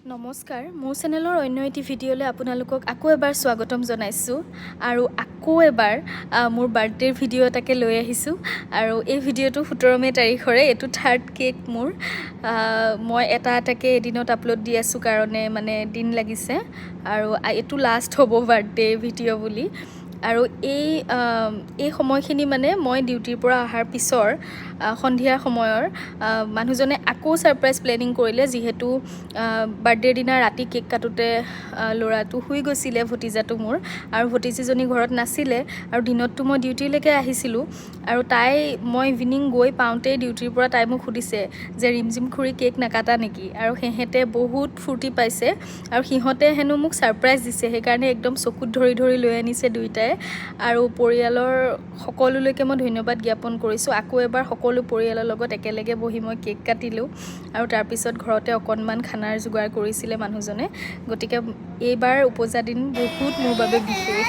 নমস্কাৰ মোৰ চেনেলৰ অন্য এটি ভিডিঅ'লৈ আপোনালোকক আকৌ এবাৰ স্বাগতম জনাইছোঁ আৰু আকৌ এবাৰ মোৰ বাৰ্থডেৰ ভিডিঅ' এটাকে লৈ আহিছোঁ আৰু এই ভিডিঅ'টো 17 মে তাৰিখৰে এইটো থাৰ্ড কেক মোৰ মই এটাকে এদিনত আপলোড দি আছোঁ কাৰণে মানে দিন লাগিছে আৰু এইটো লাষ্ট হ'ব বাৰ্থডে ভিডিঅ' বুলি আৰু এই সময়খিনি মানে মই ডিউটিৰ পৰা অহাৰ পিছৰ সন্ধিয়া সময়ৰ মানুহজনে আকৌ সাৰপ্ৰাইজ প্লেনিং কৰিলে যিহেতু বাৰ্থডেৰ দিনা ৰাতি কেক কাটোতে ল'ৰাটো শুই গৈছিলে ভতিজাটো মোৰ আৰু ভতিজীজনী ঘৰত নাছিলে আৰু দিনতটো মই ডিউটিলৈকে আহিছিলোঁ আৰু মই ইভিনিং গৈ পাওঁতে ডিউটিৰ পৰা তাই মোক সুধিছে যে ৰিমজিম খুৰী কেক নাকাটা নেকি আৰু সিহঁতে বহুত ফূৰ্তি পাইছে আৰু সিহঁতে হেনো মোক সাৰপ্ৰাইজ দিছে সেইকাৰণে একদম চকুত ধৰি ধৰি লৈ আনিছে দুইটাই আৰু পৰিয়ালৰ সকলোলৈকে মই ধন্যবাদ জ্ঞাপন কৰিছোঁ আকৌ এবাৰ সকলো পৰিয়ালৰ লগত একেলগে বহি মই কেক কাটিলোঁ আৰু তাৰ পিছত ঘৰতে অকণমান খানাৰ যোগাৰ কৰিছিলে মানুহজনে গতিকে এইবাৰ উপজা দিন বহুত মোৰ বাবে বিশেষ